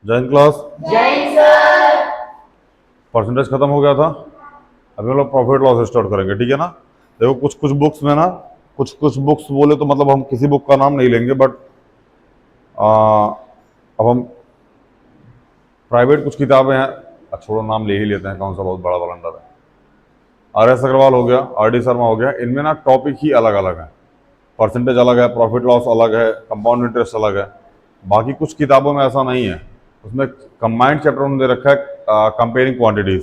जय हिंद क्लास। जय sir. Percentage खत्म हो गया था, अभी हम लोग प्रॉफिट लॉस स्टार्ट करेंगे, ठीक है ना। देखो कुछ कुछ बुक्स में ना, कुछ कुछ बुक्स बोले तो मतलब हम किसी बुक का नाम नहीं लेंगे, बट अब हम प्राइवेट कुछ किताबें हैं, छोड़ो नाम ले ही लेते हैं, कौन सा बहुत बड़ा ब्लंडर है। RS अग्रवाल हो गया, RD शर्मा हो गया, इनमें ना टॉपिक ही अलग अलग है, परसेंटेज अलग है, प्रॉफिट लॉस अलग है, कंपाउंड इंटरेस्ट अलग है। बाकी कुछ किताबों में ऐसा नहीं है, उसमें कंबाइंड चैप्टर उन्होंने दे रखा है कंपेयरिंग क्वांटिटीज,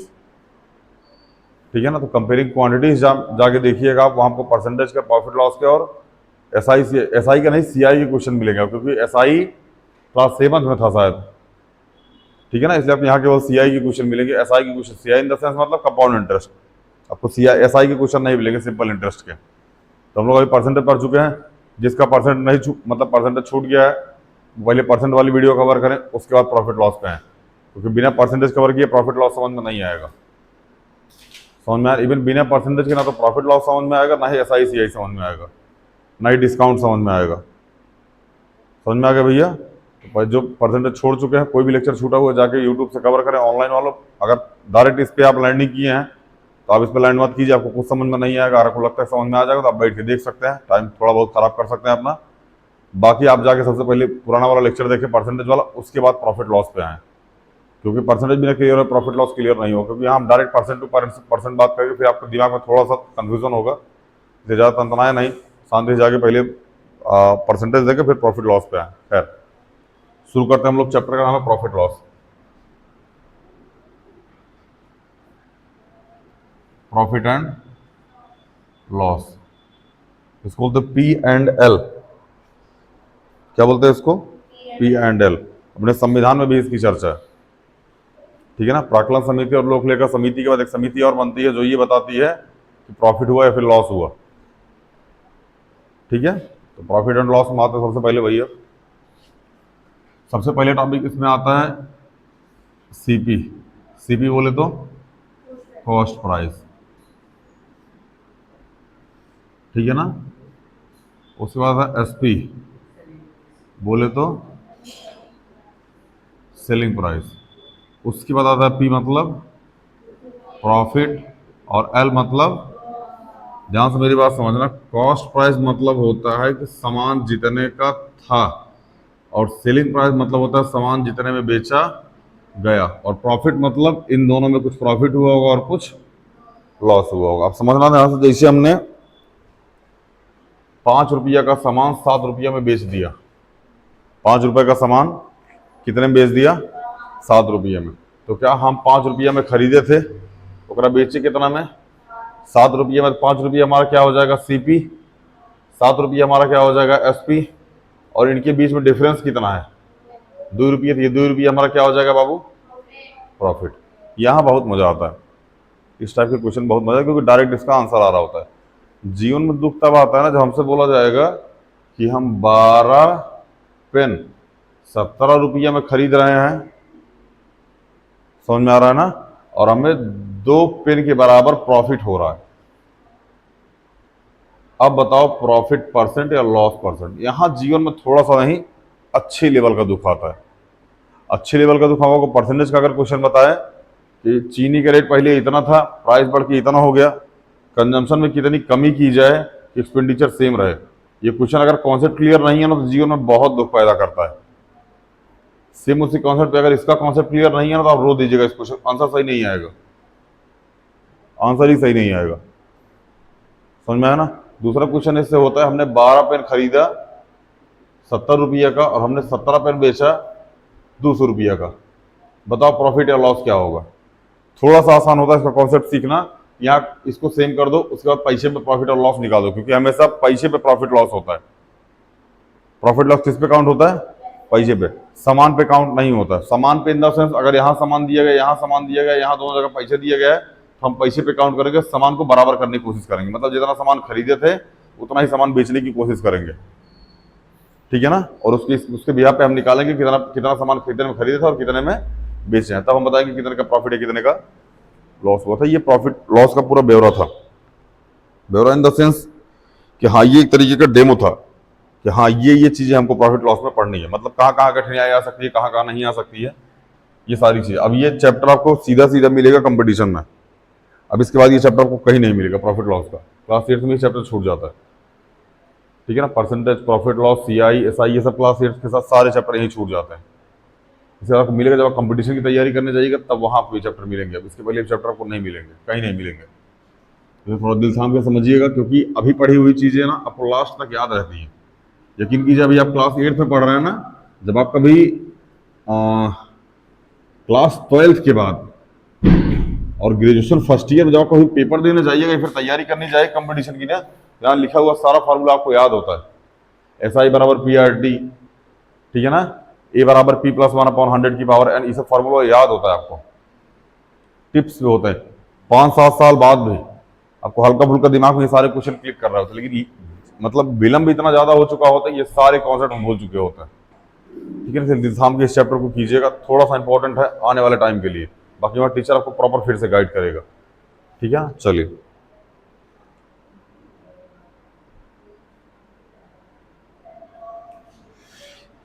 ठीक है ना। तो कंपेयरिंग क्वांटिटीज जाके देखिएगा आप, वहाँ आपको परसेंटेज का, प्रॉफिट लॉस के और एसआई का नहीं, सीआई के क्वेश्चन मिलेंगे, क्योंकि एसआई क्लास 7th में था शायद, ठीक है ना। इसलिए आपको यहाँ केवल सीआई के क्वेश्चन मिलेंगे, एसआई के question, CI in the sense मतलब कंपाउंड इंटरेस्ट, आपको सीआई एसआई के क्वेश्चन नहीं मिलेंगे सिंपल इंटरेस्ट के। तो हम लोग अभी परसेंटेज पढ़ चुके हैं, जिसका परसेंट नहीं मतलब परसेंटेज छूट गया है, पहले परसेंट वाली वीडियो कवर करें, उसके बाद प्रॉफिट लॉस पे हैं, क्योंकि बिना परसेंटेज कवर किए प्रॉफिट लॉस समझ में नहीं आएगा। समझ में इवन बिना परसेंटेज के ना तो प्रॉफिट लॉस समझ में आएगा, ना ही एसआई सीआई समझ में आएगा, ना ही डिस्काउंट समझ में आएगा। समझ में आ गया भैया। तो जो परसेंटेज छोड़ चुके हैं, कोई भी लेक्चर छूटा हुआ जाके यूट्यूब से कवर करें, ऑनलाइन वालों। अगर डायरेक्ट इस पर आप लैंडिंग किए हैं तो आप इस पर लैंड मत कीजिए, आपको कुछ समझ में नहीं आएगा, अगर आपको लगता है समझ में आ जाएगा तो आप बैठ के देख सकते हैं, टाइम थोड़ा बहुत खराब कर सकते हैं अपना। बाकी आप जाके सबसे पहले पुराना वाला लेक्चर देखें परसेंटेज वाला, उसके बाद प्रॉफिट लॉस पे आए, क्योंकि परसेंटेज बिना क्लियर है प्रॉफिट लॉस क्लियर नहीं होगा, क्योंकि यहाँ हम डायरेक्ट परसेंट टू परसेंट बात करेंगे, फिर आपके दिमाग में थोड़ा सा कंफ्यूजन होगा। इसलिए ज़्यादा तंतनाए नहीं, शांति से जाके पहले परसेंटेज देके फिर प्रॉफिट लॉस पे आए। खैर शुरू करते हैं, हम लोग चैप्टर का नाम है profit loss. Profit and loss, इसको बोलते P&L। क्या बोलते हैं इसको? P&L। अपने संविधान में भी इसकी चर्चा है, ठीक है ना। प्राक्कलन समिति और लोक लेखा समिति के बाद एक समिति और बनती है जो ये बताती है कि प्रॉफिट हुआ या फिर लॉस हुआ, ठीक है। तो प्रॉफिट एंड लॉस में आता है सबसे पहले भैया, सबसे पहले टॉपिक इसमें आता है सीपी। सीपी बोले तो कॉस्ट प्राइस, ठीक है ना। उसके बाद आता है एसपी, बोले तो सेलिंग प्राइस। उसके बाद आता है पी मतलब प्रॉफिट, और एल मतलब, ध्यान से मेरी बात समझना, कॉस्ट प्राइस मतलब होता है कि सामान जितने का था, और सेलिंग प्राइस मतलब होता है सामान जितने में बेचा गया, और प्रॉफिट मतलब इन दोनों में कुछ प्रॉफिट हुआ होगा और कुछ लॉस हुआ होगा। आप समझना ध्यान से, जैसे हमने 5 रुपया का सामान 7 रुपया में बेच दिया, 5 रुपए का सामान कितने में बेच दिया? 7 रुपये में। तो क्या हम 5 रुपया में खरीदे थे, ओकरा बेचे कितना में? 7 रुपये में। 5 रुपये हमारा क्या हो जाएगा? सीपी। 7 रुपये हमारा क्या हो जाएगा? एसपी। और इनके बीच में डिफरेंस कितना है? 2 रुपये। तो ये 2 रुपये हमारा क्या हो जाएगा बाबू? प्रॉफिट। यहाँ बहुत मजा आता है, इस टाइप के क्वेश्चन बहुत मजा है, क्योंकि डायरेक्ट इसका आंसर आ रहा होता है। जीवन में दुख तब आता है ना जब हमसे बोला जाएगा कि हम 12 पेन 17 रुपया में खरीद रहे हैं, समझ में आ रहा है ना, और हमें 2 पेन के बराबर प्रॉफिट हो रहा है। अब बताओ प्रॉफिट परसेंट या लॉस परसेंट? यहां जीवन में थोड़ा सा नहीं, अच्छे लेवल का दुख आता है। अच्छे लेवल का दुख हमको परसेंटेज का अगर क्वेश्चन बताए कि चीनी का रेट पहले इतना था, प्राइस बढ़ के इतना हो गया, कंजम्पशन में कितनी कमी की जाए कि एक्सपेंडिचर सेम रहे, ये क्वेश्चन अगर कॉन्सेप्ट क्लियर नहीं है ना तो जीवन में बहुत दुख पैदा करता है। सेम उसी कॉन्सेप्ट पे अगर इसका कॉन्सेप्ट क्लियर नहीं है ना तो आप रो दीजिएगा, इस क्वेश्चन आंसर सही नहीं आएगा, आंसर ही सही नहीं आएगा। समझ में आया ना। दूसरा क्वेश्चन इससे होता है, हमने 12 पेन खरीदा 70 रुपया का, और हमने 17 पेन बेचा 200 रुपया का, बताओ प्रॉफिट या लॉस क्या होगा? थोड़ा सा आसान होता है इसका कॉन्सेप्ट सीखना। यहाँ इसको सेम कर दो, उसके बाद पैसे पे प्रॉफिट और लॉस निकाल दो, क्योंकि हमेशा पैसे पे प्रॉफिट लॉस होता है। प्रॉफिट लॉस किस पे काउंट होता है? पैसे पे, सामान पे काउंट नहीं होता। सामान पे इन द सेंस अगर यहाँ सामान दिया गया, यहाँ सामान दिया गया, यहाँ दोनों जगह पैसे दिए गए, तो हम पैसे पे काउंट करेंगे, सामान को बराबर करने की कोशिश करेंगे, मतलब जितना सामान खरीदे थे उतना ही सामान बेचने की कोशिश करेंगे, ठीक है ना। और उसके बिहार पे हम निकालेंगे कितना कितना सामान कितने में खरीदे थे और कितने में बेचे हैं, तब हम बताएंगे कितने का प्रॉफिट है कितने का लॉस हुआ था। ये प्रॉफिट लॉस का पूरा ब्यौरा था। ब्यौरा इन द सेंस कि हाँ ये एक तरीके का डेमो था कि हाँ ये चीजें हमको प्रॉफिट लॉस में पढ़नी है, मतलब कहाँ कहाँ कठिनाई आ सकती है, कहाँ कहाँ नहीं आ सकती है, ये सारी चीज़। अब ये चैप्टर आपको सीधा सीधा मिलेगा कंपटीशन में। अब इसके बाद ये चैप्टर आपको कहीं नहीं मिलेगा प्रॉफिट लॉस का। क्लास 8 में ये चैप्टर छूट जाता है, ठीक है ना। Percentage, profit loss, CI, SI, ये सब क्लास 8 के साथ सारे चैप्टर यहीं छूट जाते हैं। इसे आपको मिलेगा जब आप कंपटीशन की तैयारी करने जाइएगा, तब वहाँ आपको ये चैप्टर मिलेंगे। अब इसके पहले ये चैप्टर आपको नहीं मिलेंगे, कहीं नहीं मिलेंगे। तो थोड़ा दिल थाम के समझिएगा, क्योंकि अभी पढ़ी हुई चीज़ें ना आपको लास्ट तक याद रहती हैं। यकीन कीजिए, अभी आप क्लास 8 में पढ़ रहे हैं ना, जब आप कभी क्लास 12 के बाद और ग्रेजुएशन फर्स्ट ईयर में जब आप कभी पेपर देने जाइएगा, फिर तैयारी करने जाइए कंपटीशन की ना, यहाँ लिखा हुआ सारा फार्मूला आपको याद होता है। एस आई बराबर पी आर टी, ठीक है ना। ए बराबर पी प्लस 1/100 की पावर एन, ये सब फार्मूला याद होता है आपको। टिप्स भी होते हैं। 5-7 साल बाद भी आपको हल्का फुल्का दिमाग में ये सारे क्वेश्चन क्लिक कर रहा होता है, लेकिन मतलब विलंब इतना ज्यादा हो चुका होता है, ये सारे कॉन्सेप्ट हम भूल चुके होते हैं, ठीक है ना। दिल थाम के इस चैप्टर को कीजिएगा, थोड़ा सा इंपॉर्टेंट है आने वाले टाइम के लिए। बाकी वहाँ टीचर आपको प्रॉपर फिर से गाइड करेगा, ठीक है। चलिए,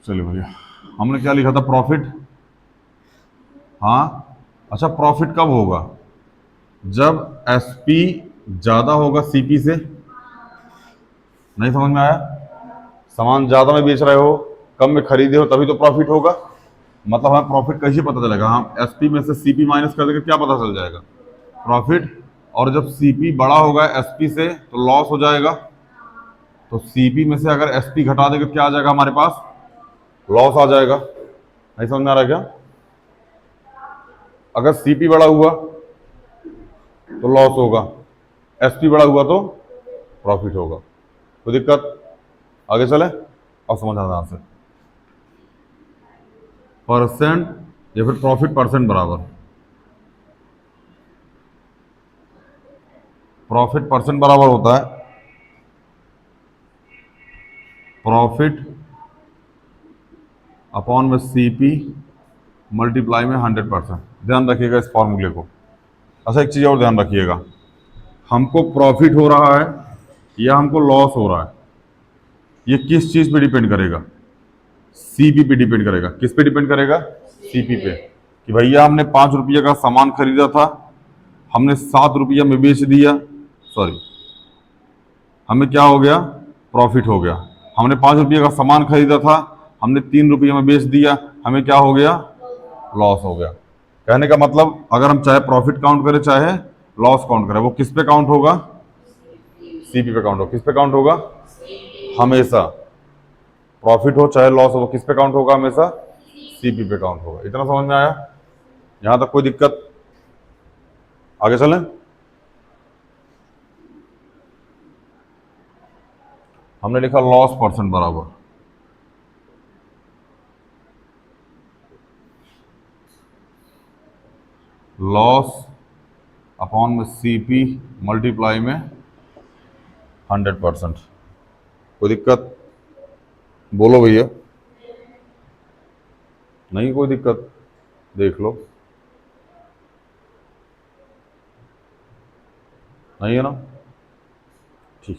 चलिए भैया, हमने क्या लिखा था? प्रॉफिट। हाँ, अच्छा, प्रॉफिट कब होगा? जब एसपी ज्यादा होगा सीपी से। नहीं समझ में आया? सामान ज्यादा में बेच रहे हो, कम में खरीदे हो, तभी तो प्रॉफिट होगा। मतलब हमें प्रॉफिट कैसे पता चलेगा? हम एसपी में से सीपी माइनस कर देंगे, क्या पता चल जाएगा? प्रॉफिट। और जब सीपी बड़ा होगा एसपी से तो लॉस हो जाएगा। तो सीपी में से अगर एसपी घटा देंगे तो क्या आ जाएगा हमारे पास? लॉस आ जाएगा। नहीं समझ में आ रहा क्या? अगर सीपी बड़ा हुआ तो लॉस होगा, एसपी बड़ा हुआ तो प्रॉफिट होगा। कोई दिक्कत? आगे चले और समझ आ ध्यान से। परसेंट या फिर प्रॉफिट परसेंट बराबर, प्रॉफिट परसेंट बराबर होता है प्रॉफिट अपॉन में सीपी मल्टीप्लाई में 100%। ध्यान रखिएगा इस फॉर्मूले को। अच्छा, एक चीज़ और ध्यान रखिएगा, हमको प्रॉफिट हो रहा है या हमको लॉस हो रहा है, ये किस चीज़ पे डिपेंड करेगा? सीपी पे डिपेंड करेगा। किस पे डिपेंड करेगा? सीपी पे। कि भैया हमने 5 रुपये का सामान खरीदा था, हमने 7 रुपया में बेच दिया, सॉरी, हमें क्या हो गया? प्रॉफिट हो गया। हमने 5 रुपये का सामान खरीदा था, हमने 3 रुपये में बेच दिया, हमें क्या हो गया? लॉस हो गया। कहने का मतलब, अगर हम चाहे प्रॉफिट काउंट करें चाहे लॉस काउंट करें, वो किस पे काउंट होगा? सीपी पे काउंट होगा। किस पे काउंट होगा? हमेशा। प्रॉफिट हो चाहे लॉस हो, वो किस पे काउंट होगा? हमेशा सीपी पे काउंट होगा। इतना समझ में आया? यहां तक कोई दिक्कत? आगे चलें। हमने लिखा लॉस परसेंट बराबर लॉस अपॉन में सीपी मल्टीप्लाई में 100%। कोई दिक्कत? बोलो भैया। नहीं कोई दिक्कत? देख लो। नहीं है ना? ठीक,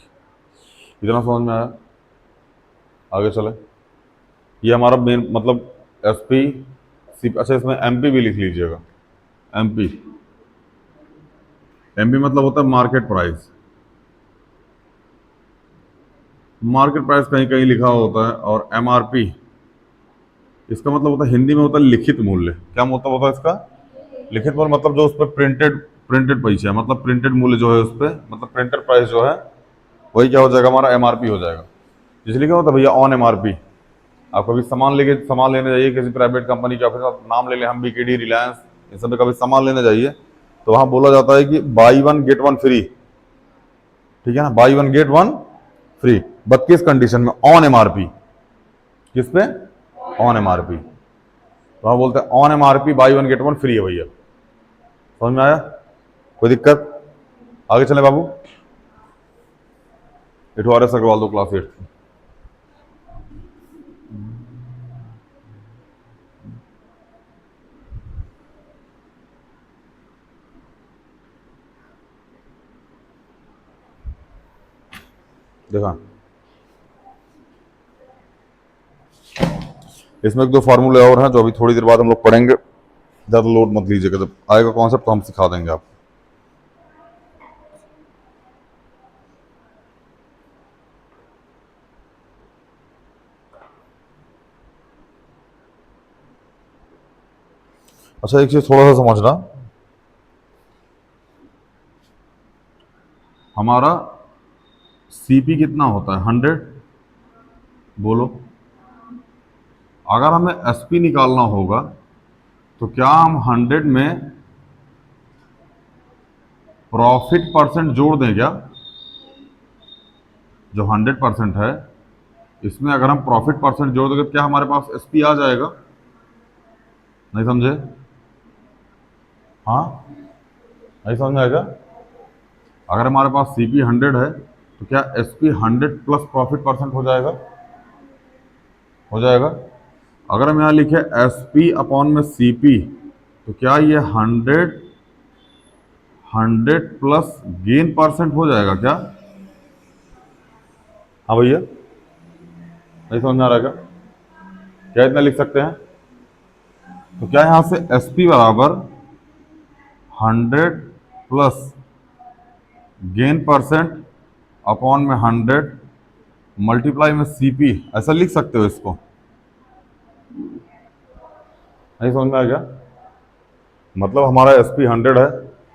इतना समझ में आया? आगे चले। ये हमारा मेन मतलब एसपी सी। अच्छा, इसमें एमपी भी लिख लीजिएगा। एमपी, एमपी मतलब होता है मार्केट प्राइस। मार्केट प्राइस कहीं कहीं लिखा होता है। और एमआरपी, इसका मतलब होता है, हिंदी में होता है लिखित मूल्य। क्या मतलब होता है इसका? लिखित मूल्य मतलब जो उस पर प्रिंटेड प्रिंटेड पैसा है, मतलब प्रिंटेड मूल्य जो है उस पर, मतलब प्रिंटेड प्राइस जो है, वही क्या हो जाएगा? हमारा एमआरपी हो जाएगा। इसलिए क्या होता है भैया? On MRP. आप कभी सामान लेने जाइए किसी प्राइवेट कंपनी का, फिर आप नाम ले लें, हम बीकेडी, रिलायंस, इन सब में कभी सामान लेने जाइए तो वहां बोला जाता है कि by one get one free, ठीक है ना। By one get one free, but किस कंडीशन में? On MRP. किस पे? On MRP. तो हम बोलते हैं on MRP by one get one free है भैया। समझ में आया? कोई दिक्कत? आगे चले बाबू। इठवारे अग्रवाल दो, क्लास 8 की। देखा, इसमें एक दो फार्मूले और हैं जो अभी थोड़ी देर बाद हम लोग पढ़ेंगे। ज़्यादा लोड मत लीजिएगा, जब आएगा कॉन्सेप्ट तो हम सिखा देंगे आपको। अच्छा, एक चीज़ थोड़ा सा समझना, हमारा सीपी कितना होता है? 100। बोलो, अगर हमें एसपी निकालना होगा तो क्या हम 100 में प्रॉफिट परसेंट जोड़ दें क्या? जो 100% है, इसमें अगर हम प्रॉफिट परसेंट जोड़ देंगे तो क्या हमारे पास एसपी आ जाएगा? नहीं समझे? हाँ, नहीं समझ में आएगा? अगर हमारे पास सीपी 100 है तो क्या एसपी 100 प्लस प्रॉफिट परसेंट हो जाएगा? हो जाएगा। अगर हम यहाँ लिखे एसपी अपॉन में सीपी तो क्या ये 100 प्लस गेन परसेंट हो जाएगा क्या? हाँ भैया, नहीं समझ में आ रहा है क्या? क्या इतना लिख सकते हैं? तो क्या यहाँ से एसपी बराबर 100 प्लस गेन परसेंट अपॉन में 100 मल्टीप्लाई में सीपी, ऐसा लिख सकते हो इसको? नहीं समझ में आ गया? मतलब हमारा एसपी 100 है,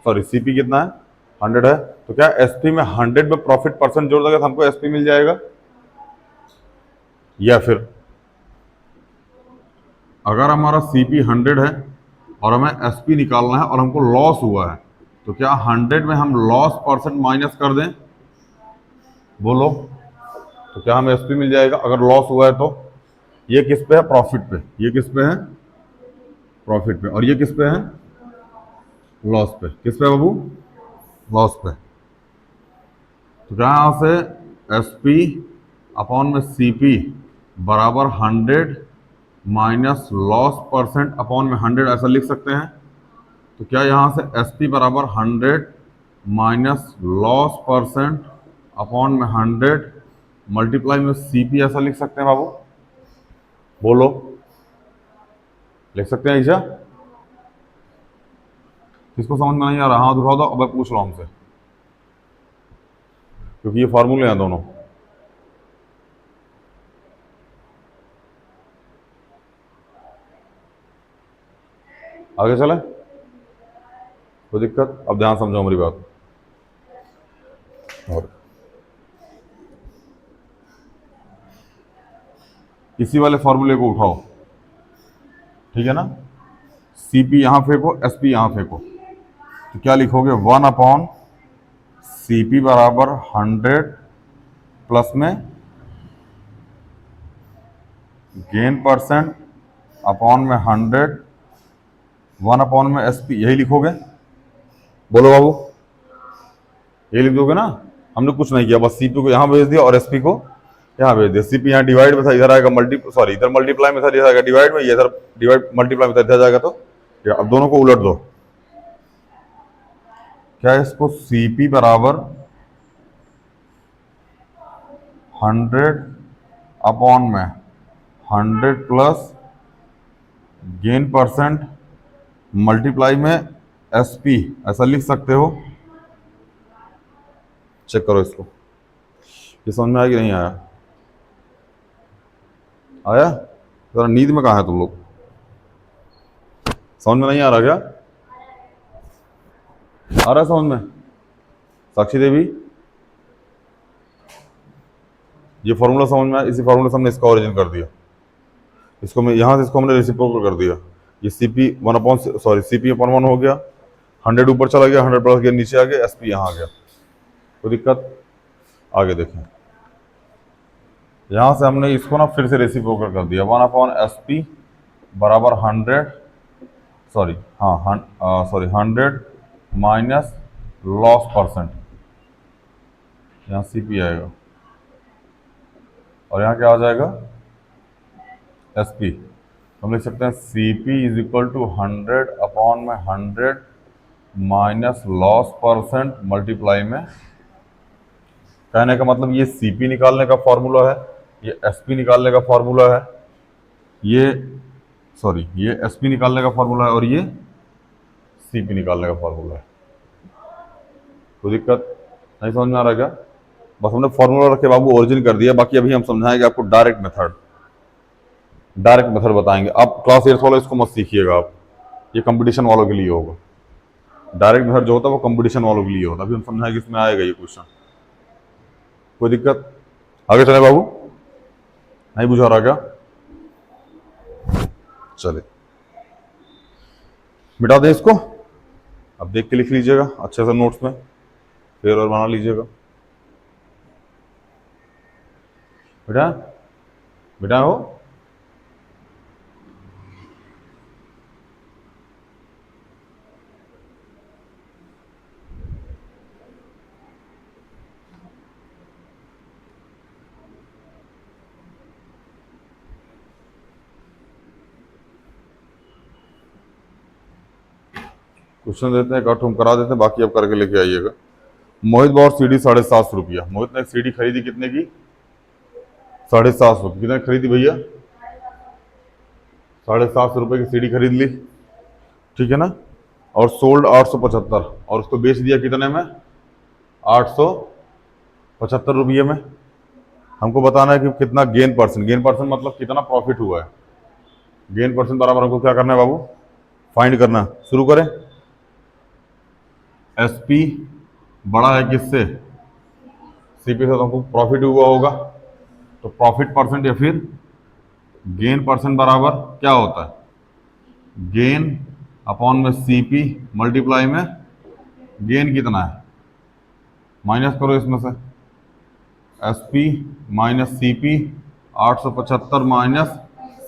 सॉरी सीपी कितना है? 100 है, तो क्या एसपी में 100 में प्रॉफिट परसेंट जोड़ देगा तो हमको एसपी मिल जाएगा? या फिर अगर हमारा सीपी 100 है और हमें एसपी निकालना है और हमको लॉस हुआ है तो क्या 100 में हम लॉस परसेंट माइनस कर दें? बोलो, तो क्या हमें एसपी मिल जाएगा अगर लॉस हुआ है तो? ये किस पे है? प्रॉफिट पे। ये किस पे है? प्रॉफिट पे। और ये किस पे है? लॉस पे। किस पे बाबू? लॉस पे। तो क्या यहाँ से एसपी अपॉन में सीपी बराबर 100 माइनस लॉस परसेंट अपॉन में 100 ऐसा लिख सकते हैं? तो क्या यहाँ से एसपी बराबर 100 माइनस लॉस परसेंट अपॉन में 100 मल्टीप्लाई में सीपी ऐसा लिख सकते हैं बाबू? बोलो, लिख सकते हैं ईशा? किसको समझ में नहीं आ रहा हाथ उठा दो, अब मैं पूछ रहा हूं हमसे, क्योंकि ये फॉर्मूले हैं दोनों। आगे चले, कोई दिक्कत? अब ध्यान समझो मेरी बात। और इसी वाले फॉर्मूले को उठाओ, ठीक है ना? सीपी यहां फेंको, एसपी यहां फेंको, तो क्या लिखोगे? 1 अपॉन सीपी बराबर 100 प्लस में गेन परसेंट अपॉन में 100 1 अपॉन में एसपी, यही लिखोगे? बोलो बाबू, यही लिख दोगे ना? हमने कुछ नहीं किया, बस सीपी को यहाँ भेज दिया और एसपी को यहाँ भेज दिया। सीपी यहाँ डिवाइड में था, इधर आएगा सॉरी इधर मल्टीप्लाई में था, इधर आएगा डिवाइड में, ये इधर डिवाइड मल्टीप्लाई में था, इधर जाएगा। तो अब दोनों को उलट दो। क्या है इसको? सीपी बराबर 100 अपॉन में 100 प्लस गेन परसेंट मल्टीप्लाई में एसपी ऐसा लिख सकते हो? चेक करो इसको, ये समझ में आया कि नहीं आया? आया? जरा नींद में कहाँ है तुम लोग? समझ में नहीं आ रहा क्या? आ रहा है समझ में? साक्षी देवी, ये फॉर्मूला समझ में आया? इसी फॉर्मूला से हमने इसका ओरिजिन कर दिया, इसको मैं यहाँ से इसको हमने रेसिप्रोकल कर दिया। ये CP 1 upon sorry CP upon 1 हो गया, 100 ऊपर चला गया, 100 प्लस गया, नीचे आ गया, एसपी यहाँ आ गया। कोई दिक्कत? आगे देखें, यहाँ से हमने इसको ना फिर से रेसिप्रोकल कर दिया। 1 अपॉन एसपी बराबर 100 सॉरी हाँ सॉरी 100 माइनस लॉस परसेंट, यहाँ सीपी आएगा और यहाँ क्या आ जाएगा? एसपी। हम लिख सकते हैं CP is equal to 100 upon में 100 माइनस लॉस परसेंट मल्टीप्लाई में, कहने का मतलब ये सीपी निकालने का फॉर्मूला है, ये एसपी निकालने का फॉर्मूला है, ये सॉरी, ये एसपी निकालने का फॉर्मूला है और ये सीपी निकालने का फॉर्मूला है। कोई दिक्कत नहीं समझ में आ रहा क्या? बस हमने फॉर्मूला रख के बाबू ओरिजिन कर दिया, बाकी अभी हम समझाएंगे आपको डायरेक्ट मेथड। डायरेक्ट मेथड बताएंगे। आप क्लास 8 वाला इसको मत सीखिएगा आप, ये कंपटीशन वालों के लिए होगा। डायरेक्ट मेथड जो होता है वो कंपटीशन वालों के लिए होता है। अभी हम समझाएंगे, इसमें आएगा ये क्वेश्चन। कोई दिक्कत? आगे चले बाबू, नहीं बुझा रहा क्या? चले मिटा दें इसको। अब देख के लिख लीजिएगा अच्छे से नोट्स में, फिर और बना लीजिएगा। बेटा बेटा हो, क्वेश्चन देते हैं, कट हम करा देते हैं, बाकी आप करके लेके आइएगा। मोहित बावर सीडी 750 रुपया। मोहित ने एक सीडी खरीदी कितने की? 750 की। कितने खरीदी भैया? 750 रुपये की सीडी खरीद ली, ठीक है ना। और सोल्ड 875, और उसको बेच दिया कितने में? 875 रुपये में। हमको बताना है कि कितना गेन परसेंट। गेन परसेंट मतलब कितना प्रॉफिट हुआ है। गेन परसेंट बराबर हमको क्या करना है बाबू? फाइंड करना। शुरू करें। एसपी बड़ा है किससे? सीपी से। तो हमको प्रॉफिट हुआ होगा, तो प्रॉफिट परसेंट या फिर गेन परसेंट बराबर क्या होता है? गेन अपॉन में सीपी मल्टीप्लाई में गेन कितना है, माइनस करो इसमें से। एसपी माइनस सीपी, 875 माइनस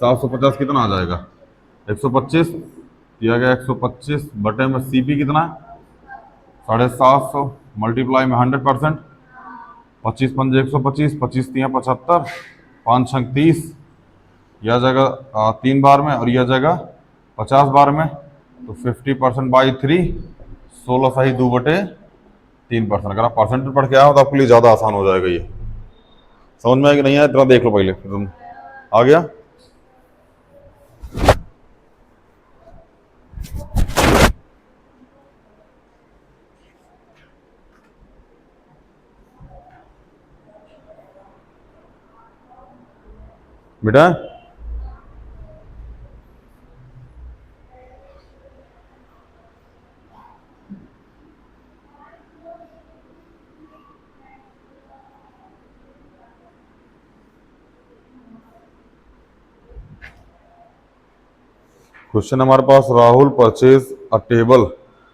750 कितना आ जाएगा? 125। दिया गया 125 बटे में सीपी कितना है? 750 मल्टीप्लाई में 100%। 25 पंजे 125, 25 तिया 75, 5 छंग 30। यह जगह 3 बार में और यह जगह 50 बार में, तो 50% बाई 3, 16 सही 2 बटे 3%। अगर आप परसेंटेज पढ़ के आए हो तो आपके लिए ज़्यादा आसान हो जाएगा। ये समझ में आया कि नहीं आया? इतना देख लो पहले, फिर तुम आ गया। बेटा क्वेश्चन हमारे पास, Rahul purchase a table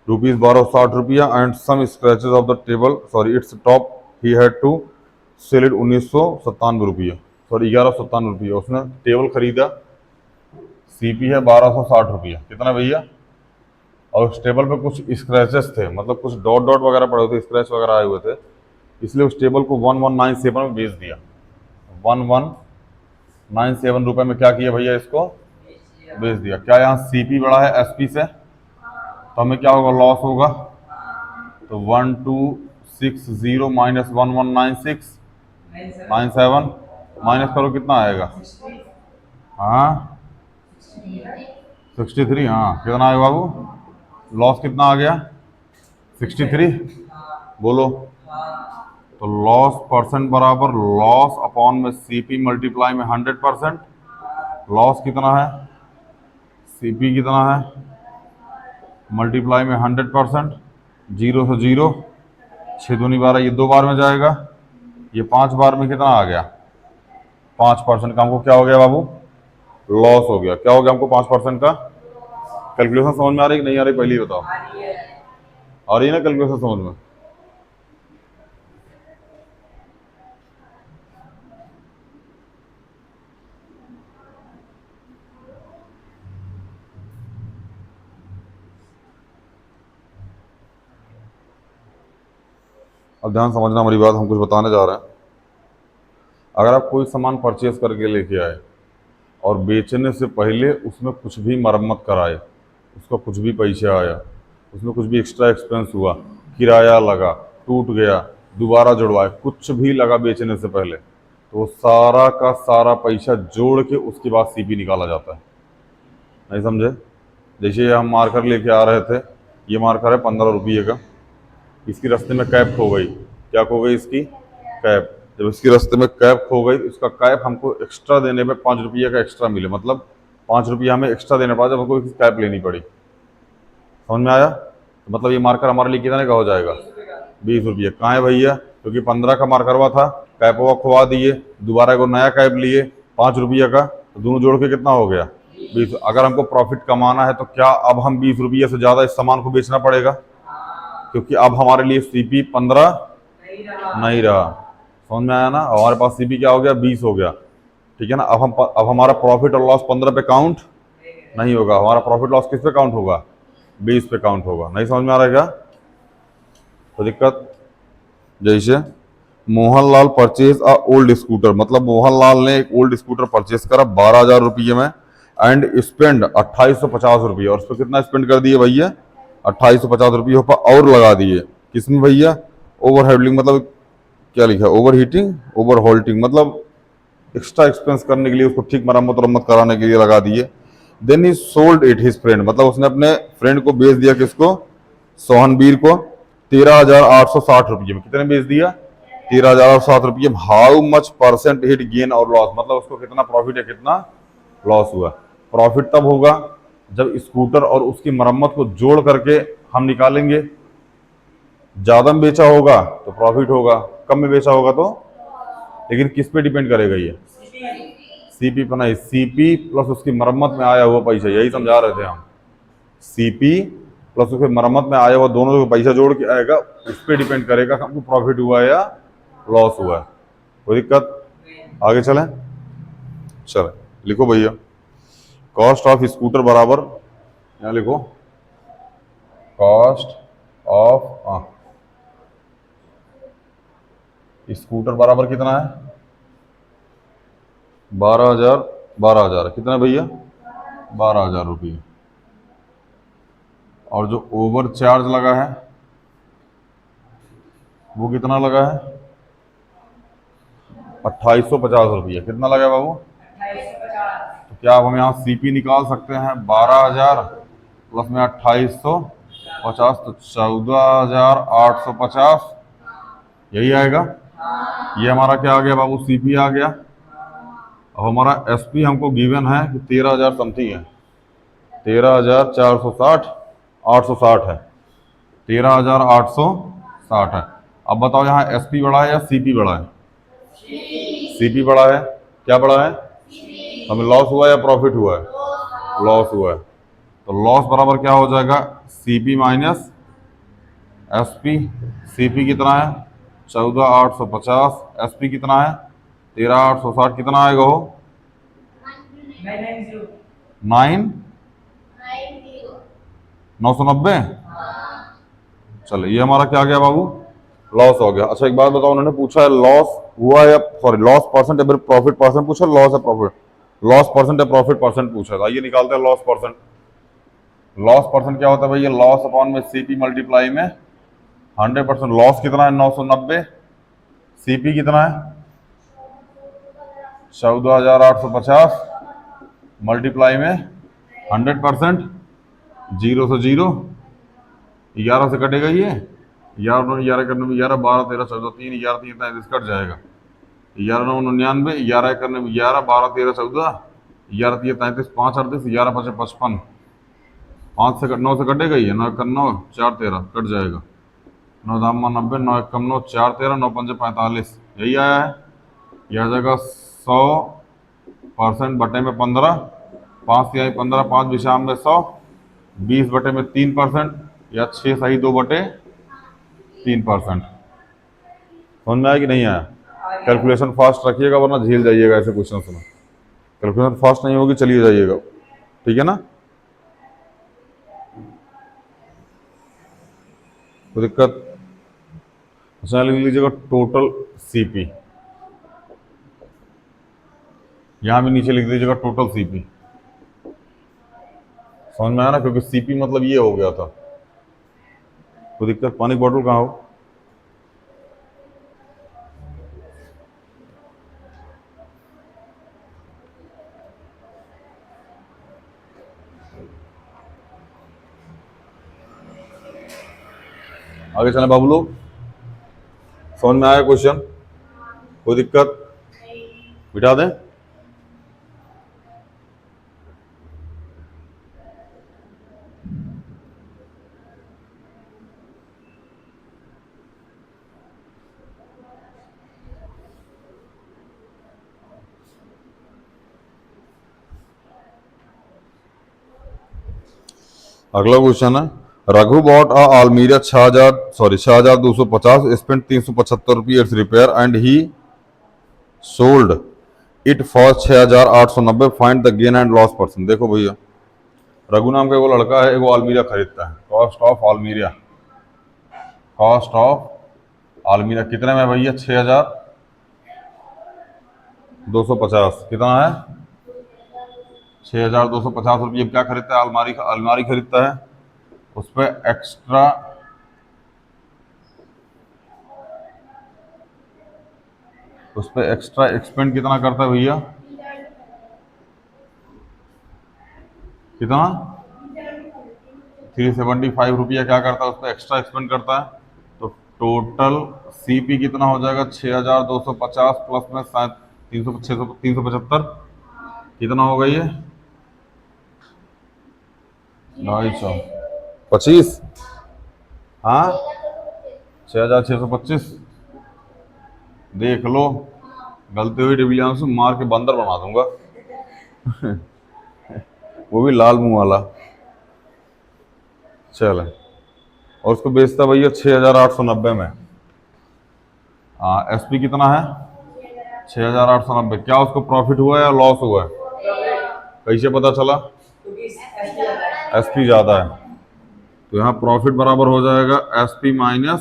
₹1260 and some scratches of the table, sorry it's top, he had to sell it 1997 रुपये, सॉरी 1197 रुपये। उसने टेबल खरीदा, सीपी है 1260 रुपया। कितना भैया? और उस टेबल पे कुछ स्क्रैचेस थे, मतलब कुछ डॉट डॉट वगैरह पड़े हुए थे, स्क्रैच वगैरह आए हुए थे, इसलिए उस टेबल को 1197 में बेच दिया। 1197 रुपये में क्या किया भैया? इसको बेच दिया। क्या यहाँ सीपी बड़ा है एसपी से? तो हमें क्या होगा? लॉस होगा। तो 1260 माइनस 1196 माइनस करो, कितना आएगा? हाँ 63। हाँ कितना आएगा बाबू? लॉस कितना आ गया? 63। बोलो। तो लॉस परसेंट बराबर लॉस अपॉन में सीपी मल्टीप्लाई में 100%। लॉस कितना है? सीपी कितना है? मल्टीप्लाई में 100%। 0 से 0, 6 दूनी 12, ये 2 बार में जाएगा, ये 5 बार में कितना आ गया? 5% का हमको क्या हो गया बाबू? लॉस हो गया। क्या हो गया हमको 5% का? कैलकुलेशन समझ में आ रही कि नहीं आ रही? पहले ही बताओ। आ रही है ना कैलकुलेशन समझ में? अब ध्यान समझना हमारी बात, हम कुछ बताने जा रहे हैं। अगर आप कोई सामान परचेज करके लेके आए और बेचने से पहले उसमें कुछ भी मरम्मत कराए, उसका कुछ भी पैसा आया, उसमें कुछ भी एक्स्ट्रा एक्सपेंस हुआ, किराया लगा, टूट गया, दोबारा जुड़वाए, कुछ भी लगा बेचने से पहले, तो वो सारा का सारा पैसा जोड़ के उसके बाद सीपी निकाला जाता है। नहीं समझे? जैसे हम मार्कर लेके आ रहे थे, ये मार्कर है 15 रुपये का, इसकी रास्ते में कैप खो गई। क्या खो गई? इसकी कैप। जब इसकी रास्ते में कैप खो गई तो इसका कैप हमको एक्स्ट्रा देने पे 5 रुपये का एक्स्ट्रा मिले, मतलब 5 रुपये हमें एक्स्ट्रा देने पड़ा जब हमको इसकी कैप लेनी पड़ी। समझ में आया? तो मतलब ये मार्कर हमारे लिए कितने का हो जाएगा? 20 रुपये। कहाँ है भैया? क्योंकि 15 का मार्कर हुआ था, कैप वो खुवा दिए, दोबारा एक नया कैप लिए 5 रुपये का, तो दोनों जोड़ के कितना हो गया? 20। अगर हमको प्रॉफिट कमाना है तो क्या अब हम 20 रुपये से ज़्यादा इस सामान को बेचना पड़ेगा? क्योंकि अब हमारे लिए सीपी 15 नहीं रहा। समझ में आया ना? हमारे पास सीपी क्या हो गया? 20 हो गया। ठीक है ना? अब हमारा प्रॉफिट और लॉस 15 पे काउंट नहीं होगा, हमारा प्रॉफिट लॉस किस पे काउंट होगा? 20 पे काउंट होगा। नहीं समझ में आ रहा है क्या? तो दिक्कत जैसे Mohanlal purchase a old scooter, मतलब मोहनलाल ने एक ओल्ड स्कूटर परचेज करा 12,000 रुपये में, एंड स्पेंड 2850 रुपये, और उस पर कितना स्पेंड कर दिए भैया? 2850 रुपये और लगा दिए। किसमें भैया? ओवर हेडलिंग, मतलब क्या लिखा है? ओवर हीटिंग, ओवर होल्टिंग, मतलब एक्स्ट्रा एक्सपेंस करने के लिए, उसको ठीक मरम्मत वरम्मत कराने के लिए लगा दिए। Then he sold it his friend, मतलब उसने अपने फ्रेंड को बेच दिया। किसको? सोहनवीर को 13,860 रुपये में। कितने बेच दिया? 13,860 रुपये। How much percent hit gain और लॉस, मतलब उसको कितना प्रॉफिट है कितना लॉस हुआ? प्रॉफिट तब होगा जब स्कूटर और उसकी मरम्मत को जोड़ करके हम निकालेंगे। ज्यादा में बेचा होगा तो प्रॉफिट होगा, कम में बेचा होगा तो। लेकिन किस पे डिपेंड करेगा ये? सीपी पर नहीं, सीपी प्लस उसकी मरम्मत में आया हुआ पैसा, यही समझा रहे थे हम। सीपी प्लस उसके मरम्मत में आया हुआ दोनों जो पैसा जोड़ के आएगा, उस पर डिपेंड करेगा हमको प्रॉफिट हुआ है या लॉस हुआ है। कोई दिक्कत? आगे चलें? चले, लिखो भैया। कॉस्ट ऑफ स्कूटर बराबर, यहाँ लिखो, कॉस्ट ऑफ स्कूटर बराबर कितना है? 12,000। 12,000 कितना भैया? 12,000 रुपये। और जो ओवर चार्ज लगा है वो कितना लगा है? 2850 रुपये। कितना लगा बाबू? तो क्या अब हम यहाँ सीपी निकाल सकते हैं? 12,000 प्लस में 2850, तो 14,850, यही आएगा। ये हमारा क्या आ गया बाबू? सीपी आ गया। अब हमारा एसपी हमको गिवन है कि 13,000 समथिंग है, 13,460, 860 है, 13,860 है। अब बताओ यहाँ एसपी बड़ा है या सीपी बड़ा है? सीपी बड़ा है। क्या बड़ा है? हमें लॉस हुआ या प्रॉफिट हुआ है? लॉस हुआ है। तो लॉस बराबर क्या हो जाएगा? CP minus SP. सीपी कितना है? 14,850। एसपी कितना है? 13,860। कितना आएगा हो? 9,990। चलो, ये हमारा क्या गया बाबू? लॉस हो गया। अच्छा एक बात बताओ, उन्होंने पूछा है लॉस हुआ या सॉरी लॉस परसेंट या प्रॉफिट परसेंट पूछा? लॉस है प्रॉफिट, लॉस परसेंट या प्रॉफिट परसेंट पूछा था। आइए निकालते हैं लॉस परसेंट। लॉस परसेंट क्या होता है भैया? लॉस अपॉन में सीपी मल्टीप्लाई में 100%। लॉस कितना है? 990। सीपी कितना है? 14,850 मल्टीप्लाई में 100%। जीरो से जीरो, 11 से कटेगा ये, 11 11 करने में 11, 12 13 14, 3 11 3 33 कट जाएगा। 11 9 99, 11 करने में 11, 12 13 14, 11 3 33, 5 38, 11 5 55, 5 से 9 से कटेगा ये, 9 1 9, 4 13 कट जाएगा। 9 दाम 90, 9 1 9, 4 13, 9 5 45, यही आया है। यह आ जाएगा 100% बटे में 15, 5 तिहाई 15, 5 विषाम में 100, 20 बटे में 3%, या 6 सही 2 बटे 3%। समझ में आया कि नहीं आया? कैलकुलेशन फास्ट रखिएगा वरना झेल जाइएगा ऐसे क्वेश्चन में। कैलकुलेशन फास्ट नहीं होगी, चलिए जाइएगा। ठीक है ना? तो दिक्कत? अच्छा लिख लीजिएगा टोटल सीपी, यहां भी नीचे लिख दीजिएगा टोटल सीपी। समझ में आया ना? क्योंकि सीपी मतलब ये हो गया था। तो दिक्कत? पानी की बॉटल कहाँ हो? आगे चले बाबू लोग, समझ में आया क्वेश्चन? कोई दिक्कत? बिठा दें? अगला क्वेश्चन है, रघु बॉट अ आलमीरा 6250, स्पेंड 375 रुपये it's repair and he sold it for 6890, find the gain and loss person. देखो भैया, रघु नाम का वो लड़का है, वो आलमीरा खरीदता है। कॉस्ट ऑफ आलमीरा, कॉस्ट ऑफ आलमीरा कितने में भैया? 6250। कितना है? 6250 रुपये। क्या खरीदता है? अलमारी, अलमारी खरीदता है। उस पर एक्स्ट्रा एक्सपेंड कितना करता है भैया? कितना? 375 रुपया क्या करता है? उस पर एक्स्ट्रा एक्सपेंड करता है। तो टोटल सीपी कितना हो जाएगा? 6250 प्लस में 375, कितना होगा ये? 250, हाँ 6625। देख लो, गलती हुई डिविलियंस मार के बंदर बना दूंगा। वो भी लाल मुंह वाला। चल, और उसको बेचता भैया 6890 में। एसपी कितना है? 6890। क्या उसको प्रॉफिट हुआ या लॉस हुआ है? कैसे पता चला? एसपी ज्यादा है, तो यहाँ प्रॉफिट बराबर हो जाएगा एसपी माइनस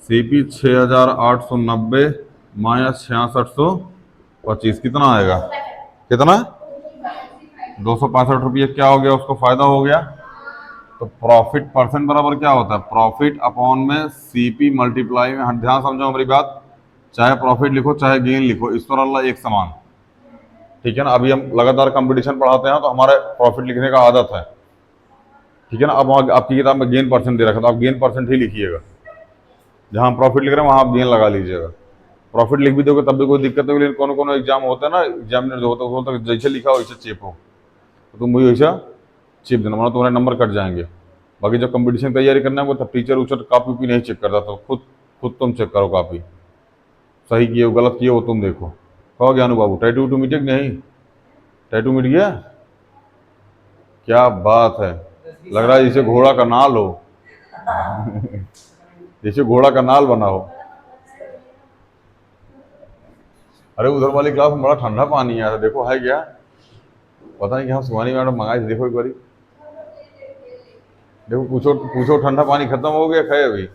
सीपी। 6890 माइनस 6625 कितना आएगा? कितना? 265 रुपये। क्या हो गया? उसको फायदा हो गया। तो प्रॉफिट परसेंट बराबर क्या होता है? प्रॉफिट अपॉन में सीपी मल्टीप्लाई में, ध्यान समझो हमारी बात, चाहे प्रॉफिट लिखो चाहे गेन लिखो, ईश्वर अल्लाह एक समान। ठीक है ना? अभी हम लगातार कंपटीशन पढ़ाते हैं तो हमारे प्रॉफिट लिखने का आदत है। ठीक है ना? अब आपकी किताब में गेन परसेंट दे रखा, तो आप गेन परसेंट ही लिखिएगा। जहां प्रॉफिट लिख रहे हैं वहां आप गेन लगा लीजिएगा। प्रॉफिट लिख भी दोगे तब भी कोई दिक्कत नहीं, लेकिन कौन कौन एग्जाम होता है ना, एग्जामिनर जो होता है जैसे लिखा हो वैसे चेपो, तो तुम वही वैसा चिप देना, वरना तुम्हारे नंबर कट जाएंगे। बाकी जब कंपटीशन तैयारी करना है तब टीचर उचर कापी भी नहीं चेक करता, तो खुद तुम चेक करो कापी, सही किए हो गलत किए हो तुम देखो। कहो ज्ञानू बाबू, टैटू टू मिटे नहीं? टैटू मिट गया? क्या बात है, लग रहा है जैसे घोड़ा का नाल हो। जैसे घोड़ा का नाल बना हो। अरे उधर वाली क्लास में बड़ा ठंडा पानी आया था, देखो है क्या? पता नहीं क्या सुहानी मैडम मंगाई थी, देखो एक बारी, देखो पूछो पूछो, ठंडा पानी खत्म हो गया खाए अभी?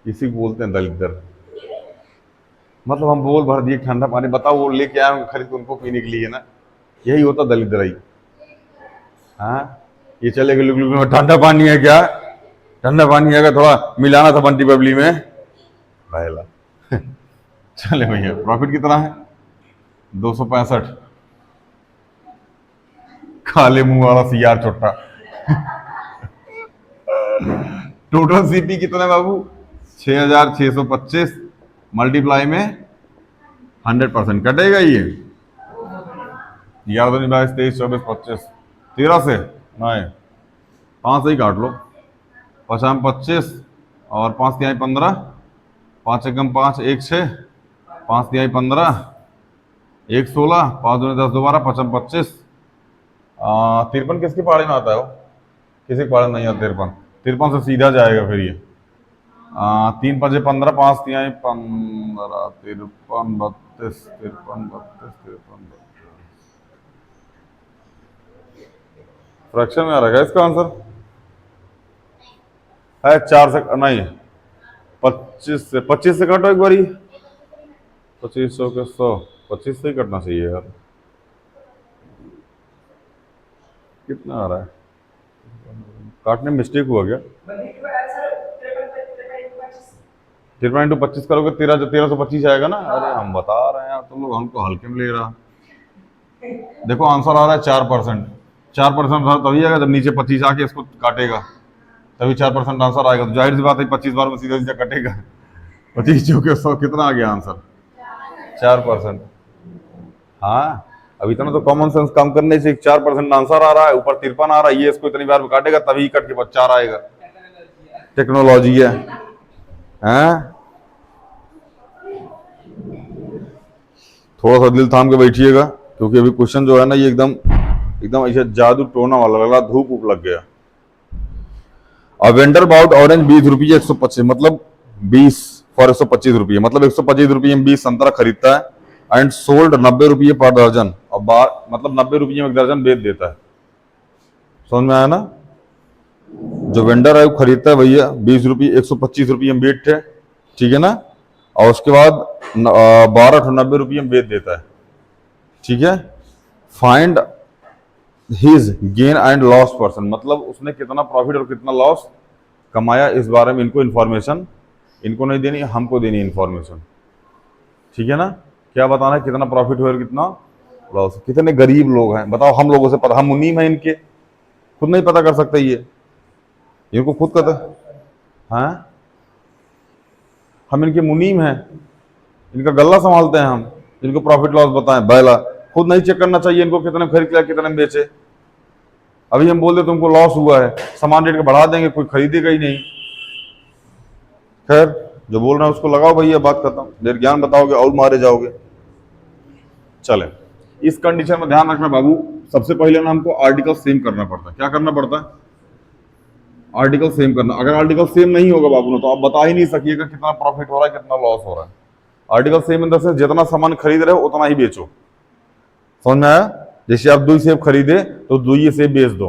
इसी को बोलते हैं दलिद्र। मतलब हम बोल भर दिए ठंडा पानी, बताओ वो लेके आए खरीद के उनको पीने के लिए ना, यही होता दलिद्र ही। हाँ, ये चले गए ठंडा पानी है क्या? ठंडा पानी है, थोड़ा मिलाना था बंटी बबली में पहला। चले भैया, प्रॉफिट कितना है? 265। काले मुंह वाला सीआर छोटा। टोटल सीपी कितना है बाबू? 6625 मल्टीप्लाई में 100% कटेगा ये। 11 22 23 24 25 13 से नहीं, 5 से ही काट लो। 5 25 और 5 तिहाई 15, 5 एकम 5 1 6, 5 तिहाई 15, 1 16, 5 दूनी 10 दोबारा 5 25। 53 किसकी पहाड़ी में आता है? वो किसी की पहाड़ी नहीं आता 53। 53 से सीधा जाएगा फिर ये। 3 5 15, 5 तिहाई 15, 53 32 53 32 53। फ्रैक्शन में आ रहा है इसका आंसर है 4 से नहीं, 25 से काटो एक बारी। 2500 के 100, 25 से ही कटना चाहिए यार। कितना आ रहा है? काटने में मिस्टेक हुआ क्या? 53 इंटू 25 करोगे 13 1325 आएगा ना। अरे हम बता रहे हैं यार तुम लोग हमको हल्के में ले रहा। देखो आंसर आ रहा है 4%। 4% तभी आएगा जब नीचे 25 आके इसको काटेगा, तभी 4% आंसर आएगा। तो जाहिर सी बात है 25 बार में सीधा सीधा कटेगा। 25 चौके 100, कितना आ गया आंसर? 4%। हाँ, अब इतना तो कॉमन सेंस काम करने से 4% आंसर आ रहा है, ऊपर 53 आ रहा है, ये इसको इतनी बार में काटेगा तभी कट के 4 आएगा। टेक्नोलॉजी है। हैं? थोड़ा सा दिल थाम के बैठिएगा, क्योंकि अभी क्वेश्चन जो है ना ये एकदम एकदम ऐसे जादू टोना वाला लग रहा, धूप ऊप लग गया। और वेंडर बाउट ऑरेंज 20 रुपये 125, मतलब 20 फॉर 125 रुपये, मतलब 125 रुपये में 20 संतरा खरीदता है एंड सोल्ड 90 रुपये पर दर्जन, और मतलब 90 रुपये में एक दर्जन बेच देता है। समझ में आया ना? जो वेंडर है वो खरीदता है भैया 20 रुपये 125 रुपये में बेचते है, ठीक है ना, और उसके बाद 12 90 रुपये में बेच देता है, ठीक है। Find his gain and loss person, मतलब उसने कितना प्रॉफिट और कितना लॉस कमाया, इस बारे में इनको इन्फॉर्मेशन, इनको नहीं देनी, हमको देनी इन्फॉर्मेशन, ठीक है ना। क्या बताना है? कितना प्रॉफिट हुआ और कितना लॉस। कितने गरीब लोग हैं बताओ, हम लोगों से पता, हम मुनीम है इनके, खुद नहीं पता कर सकते ये, इनको खुद पता। हाँ, हम इनके मुनीम हैं, इनका गल्ला संभालते हैं हम, इनको प्रॉफिट लॉस बताएं बैला, खुद नहीं चेक करना चाहिए इनको कितने खरीद लिया कितने में बेचे। अभी हम बोल दे तुमको लॉस हुआ है, सामान रेट का बढ़ा देंगे, कोई खरीदेगा ही नहीं। खैर, जो बोल रहे हैं उसको लगाओ भैया, बात खत्म। देर ज्ञान बताओगे और मारे जाओगे। चले, इस कंडीशन में ध्यान रखना बाबू, सबसे पहले ना हमको आर्टिकल सेम करना पड़ता है। क्या करना पड़ता है? आर्टिकल सेम करना। अगर आर्टिकल सेम नहीं होगा बाबू ना, तो आप बता ही नहीं सकिएगा कितना प्रॉफिट हो रहा है कितना लॉस हो रहा है। Article same in the sense जितना सामान खरीद रहे हो उतना ही बेचो। समझ में आया? जैसे आप 2 सेब खरीदे तो 2 सेब बेच दो,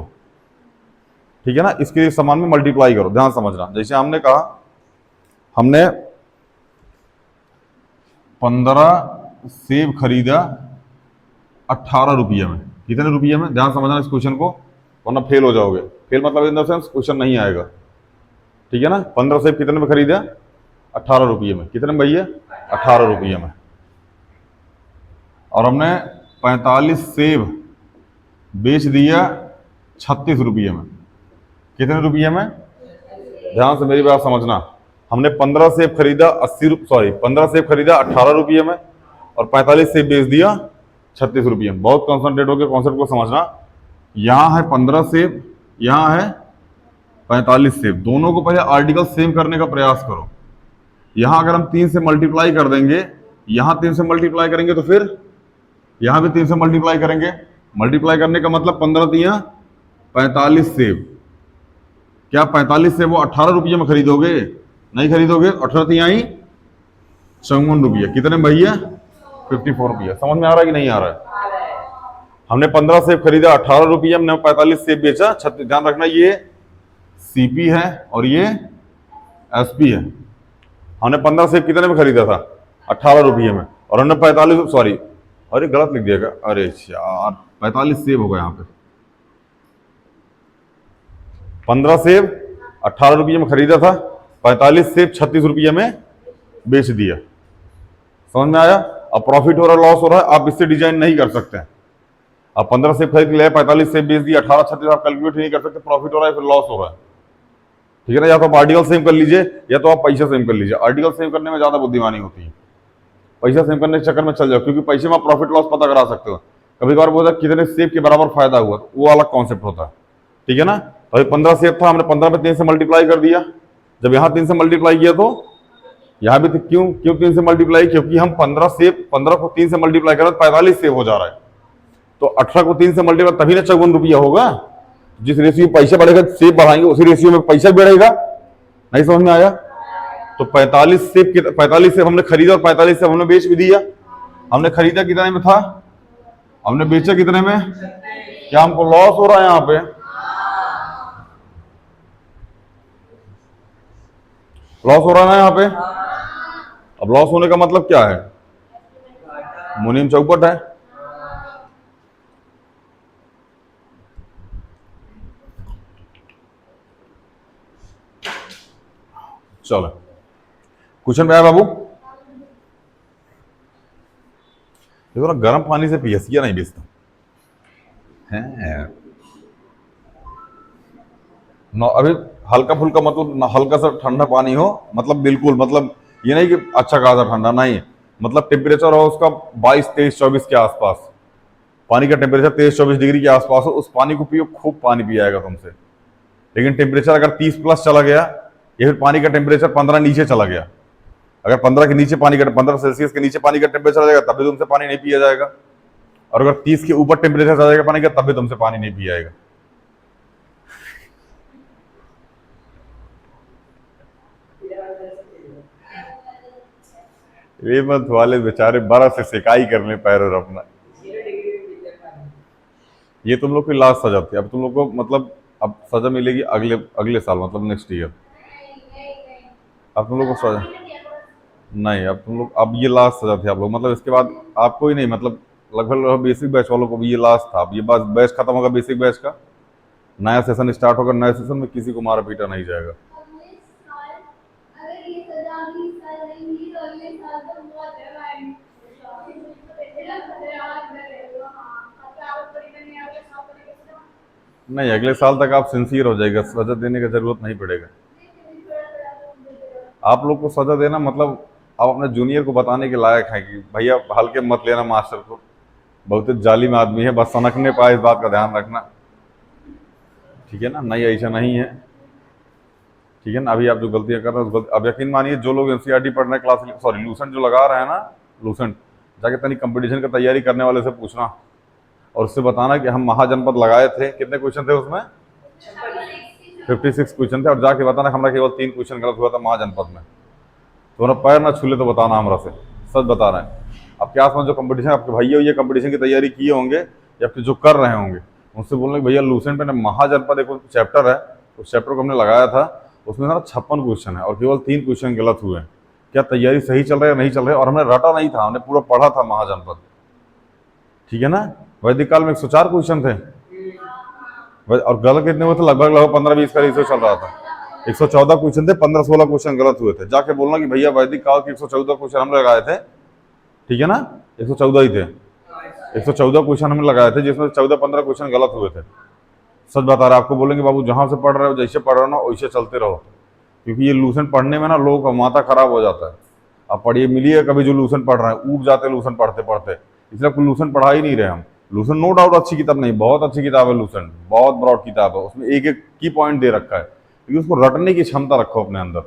ठीक है ना। इसके सामान में मल्टीप्लाई करो, ध्यान समझना। जैसे हमने कहा हमने 15 सेब खरीदा 18 रुपये में, कितने रुपये में? ध्यान समझना इस क्वेश्चन को, वरना फेल हो जाओगे। फेल मतलब इन द सेंस क्वेश्चन नहीं आएगा, ठीक है ना। 15 सेब कितने में खरीदा? 18 रुपये में। कितने में भैया? 18 रुपये में। और हमने 45 सेब बेच दिया 36 रुपये में। कितने रुपये में? ध्यान से मेरी बात समझना। हमने 15 सेब खरीदा 15 सेब खरीदा 18 रुपये में, और 45 सेब बेच दिया 36 रुपये में। बहुत कॉन्सेंट्रेट होकर कॉन्सेप्ट को समझना। यहाँ है 15 सेब, यहाँ है 45 सेब, दोनों को पहले आर्टिकल सेम करने का प्रयास करो। यहाँ अगर हम 3 से मल्टीप्लाई कर देंगे, यहाँ 3 से मल्टीप्लाई करेंगे, तो फिर यहाँ भी 3 से मल्टीप्लाई करेंगे। मल्टीप्लाई करने का मतलब 15 तियां 45 सेब। क्या 45 सेब वो 18 रुपये में खरीदोगे? नहीं खरीदोगे। 18 तिहाई 54 रुपये। कितने भैया? 54 रुपये। समझ में आ रहा है कि नहीं आ रहा है? हमने 15 सेब खरीदा 18 रुपये, हमने 45 सेब बेचा 36। ध्यान रखना ये सीपी है और ये एसपी है। हमने 15 सेब कितने में खरीदा था? 18 रुपये में, और हमने 45, सॉरी अरे गलत लिख दिया, अरे यार 45 सेब होगा यहाँ पे। 15 सेब 18 रुपये में खरीदा था, 45 सेब 36 रुपये में बेच दिया। समझ में आया? अब प्रॉफिट हो रहा है लॉस हो रहा है, आप इससे डिजाइन नहीं कर सकते हैं। अब 15 सेब खरीद लिया, 45 सेब बेच दिया, 18 36 आप कैलकुलेट नहीं कर सकते, प्रॉफिट हो रहा है फिर लॉस हो रहा है, ठीक है ना। या तो आप आर्टिकल सेम कर लीजिए या तो आप पैसा सेम कर लीजिए। आर्टिकल सेम करने में ज्यादा बुद्धिमानी होती है, पैसा सेम करने के चक्कर में चल जाओ, क्योंकि पैसे में आप प्रॉफिट लॉस पता करा सकते हो। कभी कभार बोलता कितने सेब के बराबर फायदा हुआ, वो अलग कॉन्सेप्ट होता है, ठीक है ना। तो 15 सेब था, हमने 15 में 3 से मल्टीप्लाई कर दिया। जब यहाँ 3 से मल्टीप्लाई किया तो यहाँ भी क्यों 3 से मल्टीप्लाई? क्योंकि हम 15 को 3 से मल्टीप्लाई करें तो 45 सेब हो जा रहा है, तो 18 को 3 से मल्टीप्लाई तभी ना 54 रुपया होगा। जिस रेशियो में पैसा बढ़ेगा सेब बढ़ाएंगे, उसी रेशियो में पैसा बढ़ेगा। नहीं समझ में आया? तो 45 सेब हमने खरीदा और 45 सेब हमने बेच भी दिया। हमने खरीदा कितने में था, हमने बेचा कितने में? क्या हमको लॉस हो रहा है यहाँ पे? लॉस हो रहा है ना यहाँ पे। अब लॉस होने का मतलब क्या है? मुनीम चौपट है। चलो क्वेश्चन पे आया बाबू। देखो ना, गर्म पानी से पीएससिया नहीं बेचता है। अभी हल्का फुल्का मतलब हल्का सा ठंडा पानी हो, मतलब बिल्कुल, मतलब ये नहीं कि अच्छा खासा ठंडा नहीं, मतलब टेम्परेचर हो उसका 22, 23, 24 के आसपास, पानी का टेम्परेचर 23, 24 डिग्री के आसपास हो, उस पानी को पियो, खूब पानी पिया जाएगा तुमसे। लेकिन टेम्परेचर अगर 30 प्लस चला गया, या फिर पानी का टेम्परेचर 15 नीचे चला गया, अगर 15 के नीचे पानी का 15 सेल्सियस के नीचे पानी का टेम्परेचर आ जाएगा तब भी तुमसे पानी नहीं पिया जाएगा, और अगर 30 के ऊपर टेम्परेचर आ जाएगा पानी का तब भी तुमसे पानी नहीं पिया जाएगा। रेमत वाले बेचारे बर्फ से सिकाई करने पैर और अपना। ये तुम लोग की लास्ट सजा थी, अब तुम लोग को मतलब अब सजा मिलेगी अगले अगले साल, मतलब नेक्स्ट ईयर। अब तुम लोग को सजा नहीं, अब तुम लोग, अब ये लास्ट सजा थी आप लोग, मतलब इसके बाद आपको ही नहीं, मतलब लगभग बेसिक बैच वालों को भी ये लास्ट था। अब ये बस बैच खत्म होगा बेसिक बैच का, नया सेशन स्टार्ट होगा, नए सेशन में किसी को मारा पीटा नहीं जाएगा। अगर ये सजा भी इस साल नहीं मिली तो अगले साल तो बहुत है भाई। नहीं, अगले साल तक आप सिंसियर हो जाएगा, सजा देने का जरूरत नहीं पड़ेगा। आप लोग को सजा देना मतलब आप अपने जूनियर को बताने के लायक हैं कि भैया हल्के मत लेना मास्टर को, बहुत जालिम आदमी है, बस सनकने पाए, इस बात का ध्यान रखना, ठीक है ना। नहीं, ऐसा नहीं है, ठीक है ना। अभी आप जो गलतियां कर रहे हैं अब यकीन मानिए, जो लोग एनसीईआरटी पढ़ रहे हैं, क्लास सॉरी लूसेंट जो लगा रहे हैं ना, लूसेंट जाके तनी कंपटीशन की तैयारी करने वाले से पूछना और उससे बताना कि हम महाजनपद लगाए थे, कितने क्वेश्चन थे उसमें, 56 क्वेश्चन थे, और जाके बताना हमारा केवल 3 क्वेश्चन गलत हुआ था महाजनपद में। तुम्हारा पैर ना छूले तो बताना हमरा से, सच बता रहे हैं। आपके आसपास जो कंपटीशन, आपके भैया ये कंपटीशन की तैयारी किए होंगे या फिर जो कर रहे होंगे, उनसे बोलने कि भैया लूसेंट में महाजनपद एक चैप्टर है, उस चैप्टर को हमने लगाया था, उसमें सारा 56 क्वेश्चन है और केवल 3 क्वेश्चन गलत हुए हैं। क्या तैयारी सही चल रही है या नहीं चल रही है? और हमने रटा नहीं था, हमने पूरा पढ़ा था महाजनपद, ठीक है ना। वैदिक काल में 104 क्वेश्चन थे, और गलत कितने हुए थे? लगभग लगभग 15-20 का रेशियो चल रहा था। 114 क्वेश्चन थे, 15-16 क्वेश्चन गलत हुए थे। जाके बोलना कि भैया वैदिक काल के 114 क्वेश्चन हम लगाए थे, ठीक है ना, 114 ही थे, 114 क्वेश्चन हमने लगाए थे, जिसमें 14-15 क्वेश्चन गलत हुए थे। सच बता रहा, आपको बोलेंगे बाबू जहां से पढ़ रहे हो, जैसे पढ़ रहे हो ना वैसे चलते रहो, क्योंकि ये लूसेंट पढ़ने में ना लोगों का माथा खराब हो जाता है। आप पढ़िए, मिलिए कभी जो लूसेंट पढ़ रहे हैं, ऊब जाते हैं लूसेंट पढ़ते पढ़ते, इसलिए आपको लूसेंट पढ़ा ही नहीं रहे हम। लूसेंट नो डाउट अच्छी किताब नहीं, बहुत अच्छी किताब है लूसेंट, बहुत ब्रॉड किताब है, उसमें एक एक की पॉइंट दे रखा है, क्योंकि उसको रटने की क्षमता रखो अपने अंदर।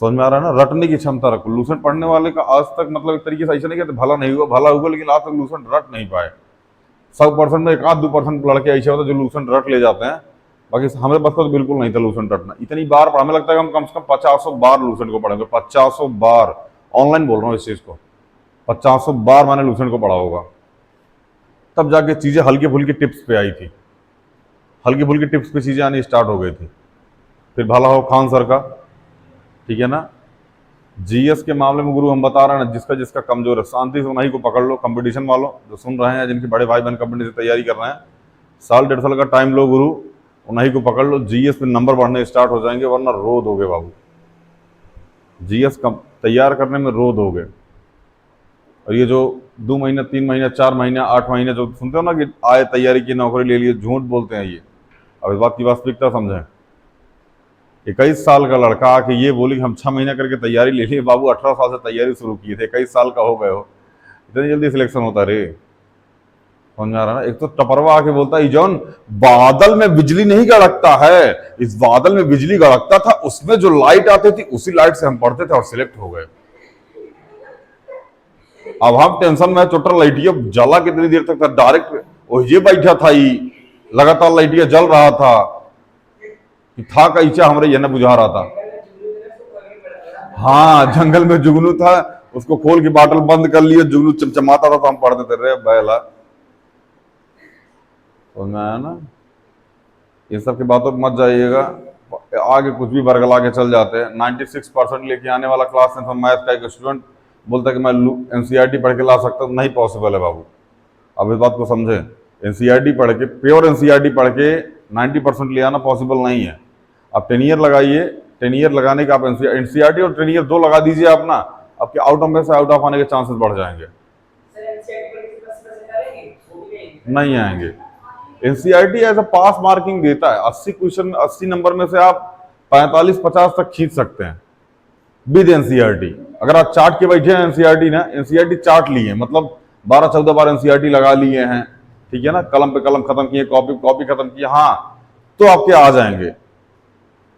समझ में आ रहा है ना, रटने की क्षमता रखो। लूसेंट पढ़ने वाले का आज तक मतलब एक तरीके से ऐसा नहीं कहते भला नहीं हुआ, भला हुआ, लेकिन आज तक लूसेंट रट नहीं पाए। 100% में 1-2% लड़के ऐसे होते जो लूसेंट रट ले जाते हैं, बाकी हमें बस तो बिल्कुल नहीं था लूसेंट रटना। इतनी बार हमें लगता है कि हम कम से कम 50 बार लूसेंट को पढ़ेंगे, 50 बार, ऑनलाइन बोल रहा हूँ इस चीज को, 50 बार मैंने लूसेंट को पढ़ा होगा, तब जाके चीजें हल्की फुल्की टिप्स पे आई थी, हल्की फुल्की टिप्स पे चीजें आनी स्टार्ट हो गई थी। फिर भला हो खान सर का, ठीक है ना। जीएस के मामले में गुरु हम बता रहे हैं ना, जिसका जिसका कमजोर है शांति से उन्हीं को पकड़ लो। कंपटीशन वालों जो सुन रहे हैं, जिनके बड़े भाई बहन कंपनी से तैयारी कर रहे हैं, 1-1.5 साल का टाइम लो गुरु, उन्हीं को पकड़ लो। जीएस में नंबर बढ़ने स्टार्ट हो जाएंगे, वरना रो दोगे बाबू, जीएस कम तैयार करने में रो दोगे। और ये जो 2 महीने 3 महीने 4 महीने 8 महीने जो सुनते हो ना कि आए तैयारी की नौकरी ले लिए, झूठ बोलते हैं ये। अब इस बात की वास्तविकता समझें। 21 साल का लड़का आके ये बोली कि हम 6 महीने करके तैयारी ले लिए, बाबू 18 साल से तैयारी शुरू की थे, 21 साल का हो गए हो, इतनी जल्दी सिलेक्शन होता रे? समझ में आ रहा ना। एक तो टपरवा आके बोलता है जॉन, बादल में बिजली नहीं गड़कता है, इस बादल में बिजली गड़कता था, उसमें जो लाइट आती थी उसी लाइट से हम पढ़ते थे और सिलेक्ट हो गए। अब हम टेंशन में चोटर लाइटिया जला कितनी देर तक था, डायरेक्ट ये बैठा था, लगातार लाइटिया जल रहा था, था कैसा हमरे ये न बुझा रहा था। हाँ, जंगल में जुगनू था, उसको खोल के बाटल बंद कर लिया, जुगनू चमचमाता था तो हम पढ़ते थे रे बैला। समझ में आया ना। ये सब की बातों पर मत जाइएगा, आगे कुछ भी बरगला के चल जाते हैं। 96% लेके आने वाला क्लास में मैथ का एक स्टूडेंट बोलता है कि मैं एनसीईआरटी पढ़ के ला सकता हूँ, नहीं पॉसिबल है बाबू। अब इस बात को समझे, एनसीईआरटी पढ़ के, प्योर एनसीईआरटी पढ़ के 90% ले आना पॉसिबल नहीं है। आप 10 ईयर लगाइए, 10 ईयर लगाने का आप एनसीईआरटी और 10 ईयर दो लगा दीजिए आप ना, आपके आउट ऑफ में से आउट ऑफ आने के चांसेस बढ़ जाएंगे। नहीं आएंगे। NCERT as a pass marking देता है, 80 क्वेश्चन 80 नंबर में से आप 45-50 तक खींच सकते हैं विद एनसीईआरटी। अगर आप चार्ट के बैठे हैं एनसीईआरटी ना, एनसीईआरटी चार्ट लिए मतलब 12-14 बार एनसीईआरटी लगा लिए हैं, ठीक है ना, कलम पे कलम खत्म किए, कॉपी खत्म किए, हाँ तो आपके आ जाएंगे।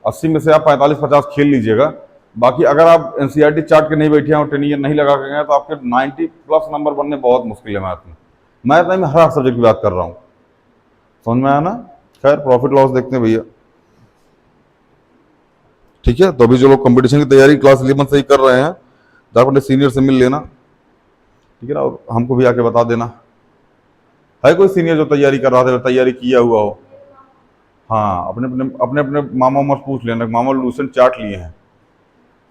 80 में से आप 45-50 खेल लीजिएगा। बाकी अगर आप एनसीईआरटी चार्ट के नहीं बैठे हैं और 10 ईयर नहीं लगा के गए तो आपके 90+ नंबर बनने बहुत मुश्किल है मैथ में। मैथ में हर सब्जेक्ट की बात कर रहा हूँ, समझ में आया ना। खैर प्रॉफिट लॉस देखते हैं भैया, ठीक है। तो अभी जो लोग कंपटीशन की तैयारी क्लास 11 से ही कर रहे हैं, जाकर अपने सीनियर से मिल लेना, ठीक है ना, और हमको भी आके बता देना। है कोई सीनियर जो तैयारी कर रहा था, तैयारी किया हुआ हो? हाँ, अपने अपने मामा उमर पूछ लेना। मामा लूसेंट चार्ट लिए हैं,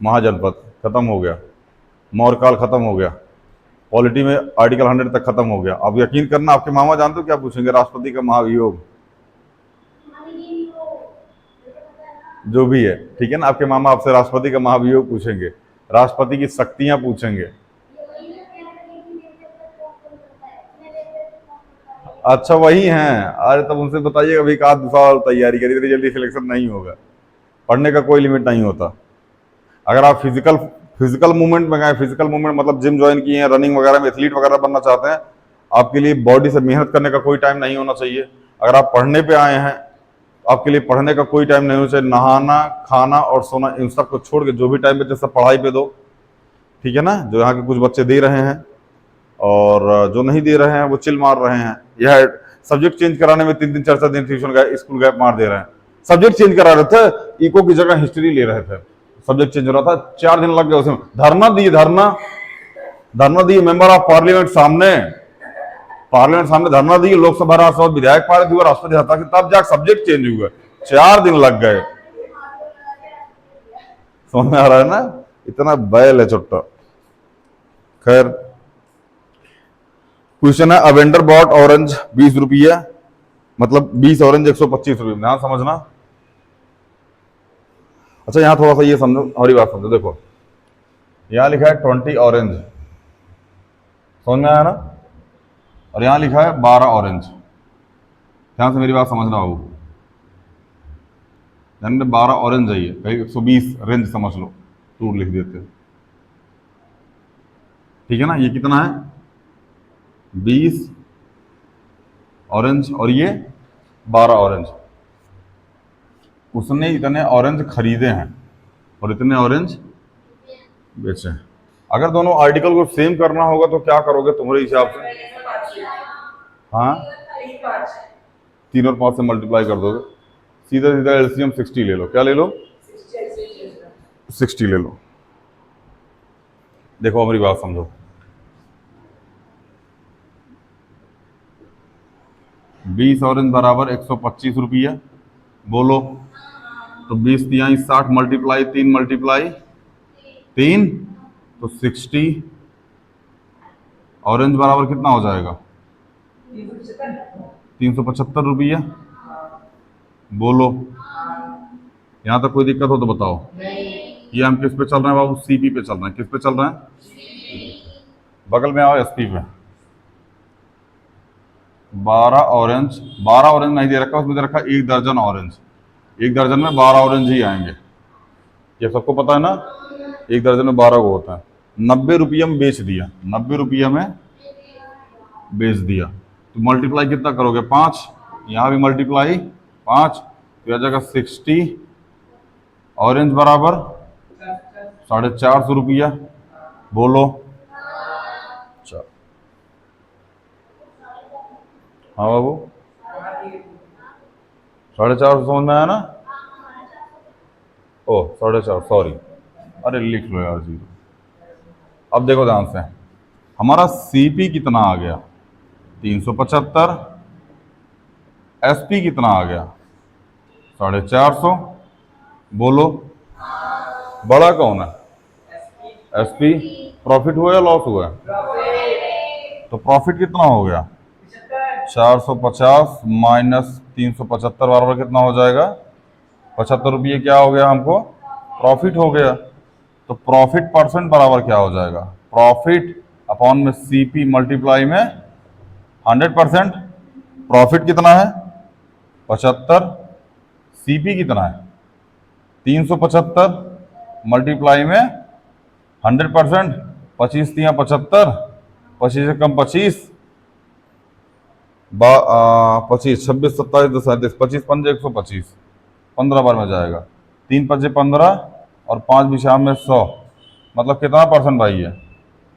महाजनपद खत्म हो गया, मौर्यकाल खत्म हो गया, पॉलिटी में आर्टिकल 100 तक खत्म हो गया। अब यकीन करना, आपके मामा जानते हो क्या पूछेंगे? राष्ट्रपति का महाभियोग, जो भी है, ठीक है ना। आपके मामा आपसे राष्ट्रपति का महाभियोग पूछेंगे, राष्ट्रपति की शक्तियां पूछेंगे। अच्छा वही हैं, अरे तब उनसे बताइएगा भाई, एक आध साल तैयारी करिए, इतनी जल्दी सिलेक्शन नहीं होगा। पढ़ने का कोई लिमिट नहीं होता। अगर आप फिजिकल मूवमेंट में गए, फिजिकल मूवमेंट मतलब जिम ज्वाइन किए हैं, रनिंग वगैरह में एथलीट वगैरह बनना चाहते हैं, आपके लिए बॉडी से मेहनत करने का कोई टाइम नहीं होना चाहिए। अगर आप पढ़ने पे आए हैं, आपके लिए पढ़ने का कोई टाइम नहीं होना चाहिए। नहाना, खाना और सोना, इन सब को छोड़ के जो भी टाइम बचे सब पढ़ाई पे दो, ठीक है ना। जो यहाँ के कुछ बच्चे दे रहे हैं और जो नहीं दे रहे हैं वो चिल मार रहे हैं। यह सब्जेक्ट चेंज कराने में 3-3 4-4 दिन ट्यूशन गए, स्कूल गैप मार दे रहे हैं। सब्जेक्ट चेंज करा रहे थे, इको की जगह हिस्ट्री ले रहे थे, सब्जेक्ट चेंज हो रहा था, 4 दिन लग गए उसमें। धरना दिए मेंबर ऑफ पार्लियामेंट सामने, धरना दिए, लोकसभा राज्यसभा विधायक पारित हुआ, राष्ट्रपति हस्ताक्षर, तब जाकर सब्जेक्ट चेंज हुआ। 4 दिन लग गए। समझ में आ रहा है ना, इतना बैल है चुट्टा। खैर क्वेश्चन है, अवेंडर बॉट ऑरेंज 20 रुपये, मतलब 20 ऑरेंज 125 रुपये। ध्यान समझना। अच्छा यहां थोड़ा सा ये समझो, हमारी बात समझो। देखो यहां लिखा है 20 ऑरेंज, समझ में आया ना, और यहां लिखा है 12 ऑरेंज। ध्यान से मेरी बात समझना बाबू, ध्यान में 12 ऑरेंज है, ये कहीं 120 रेंज समझ लो, टूर लिख देते हैं, ठीक है ना। ये कितना है? 20 ऑरेंज और ये 12 ऑरेंज। उसने इतने ऑरेंज खरीदे हैं और इतने ऑरेंज बेचे हैं। अगर दोनों आर्टिकल को सेम करना होगा तो क्या करोगे तुम्हारे हिसाब से? हाँ, 3 और 5 से मल्टीप्लाई कर दोगे, सीधा सीधा एलसीएम 60 ले लो। क्या ले लो? 60 ले लो। देखो हमारी बात समझो, 20 ऑरेंज बराबर 125 रुपये, बोलो। तो 20 तिहाई 60 मल्टीप्लाई 3 मल्टीप्लाई 3 तो 60 ऑरेंज बराबर कितना हो जाएगा? 375 रुपये, बोलो। यहां तक कोई दिक्कत हो तो बताओ। ये हम किस पे चल रहे हैं बाबू? सीपी पे चल रहे हैं। किस पे चल रहे हैं? बगल में आओ, एसपी पे। 12 ऑरेंज नहीं दे रखा, उसमें दे रखा 1 दर्जन ऑरेंज। 1 दर्जन में 12 ऑरेंज ही आएंगे, ये सबको पता है ना। 1 दर्जन में 12 को होता है। 90 रुपये में बेच दिया, 90 रुपये में बेच दिया, तो मल्टीप्लाई कितना करोगे? 5। यहाँ भी मल्टीप्लाई 5, तो आ जाएगा 60 ऑरेंज बराबर 450 रुपया, बोलो। हाँ बाबू, 450 समझ में आया ना? ओह 450, सॉरी, अरे लिख लो यार जी। अब देखो ध्यान से, हमारा सीपी कितना आ गया? 375। एसपी कितना आ गया? 450, बोलो। बड़ा कौन है? एसपी। प्रॉफिट हुआ या लॉस हुआ? तो प्रॉफिट कितना हो गया? 450 माइनस 375 बराबर कितना हो जाएगा? 75 रुपये। क्या हो गया हमको? प्रॉफिट हो गया। तो प्रॉफिट परसेंट बराबर क्या हो जाएगा? प्रॉफिट अपॉन में CP मल्टीप्लाई में 100%। प्रॉफिट कितना है 75, CP कितना है 375 मल्टीप्लाई में 100%। 25 तिया 75, 25 से कम 25, 25, 26, 27, 37, 25 पंजे 125, 15 बार में जाएगा। 3 पंजे 15 और 5 विशाम में 100, मतलब कितना परसेंट भाई है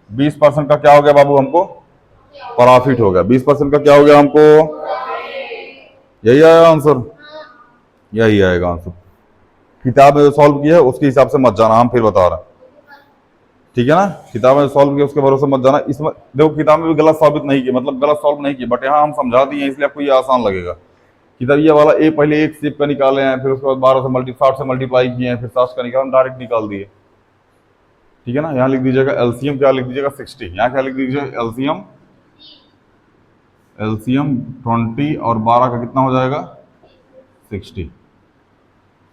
20% का क्या हो गया बाबू हमको प्रॉफिट हो गया। 20% का क्या हो गया हमको, यही आएगा आंसर, यही आएगा आंसर। किताब में जो सॉल्व किया है उसके हिसाब से मत जाना, हम फिर बता रहे हैं, ठीक है ना। किताब में सॉल्व किया उसके भरोसे मत जाना। इसमें देखो किताब में भी गलत साबित नहीं किया, मतलब गलत सॉल्व नहीं किया, बट यहाँ हम समझा दिए इसलिए आपको ये आसान लगेगा। किताब ये वाला ए पहले 1 शेप का निकाले हैं, फिर उसके बाद 60 से मल्टीप्लाई किए हैं, फिर 60 का निकाल डायरेक्ट निकाल दिए, ठीक है ना। यहाँ लिख दीजिएगा एलसीएम, क्या लिख दीजिएगा 60। यहाँ क्या लिख दीजिएगा एलसीएम, एलसीएम 20 और 12 का कितना हो जाएगा 60।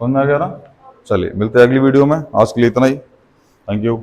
समझ में आ गया ना। चलिए मिलते हैं अगली वीडियो में, आज के लिए इतना ही, थैंक यू।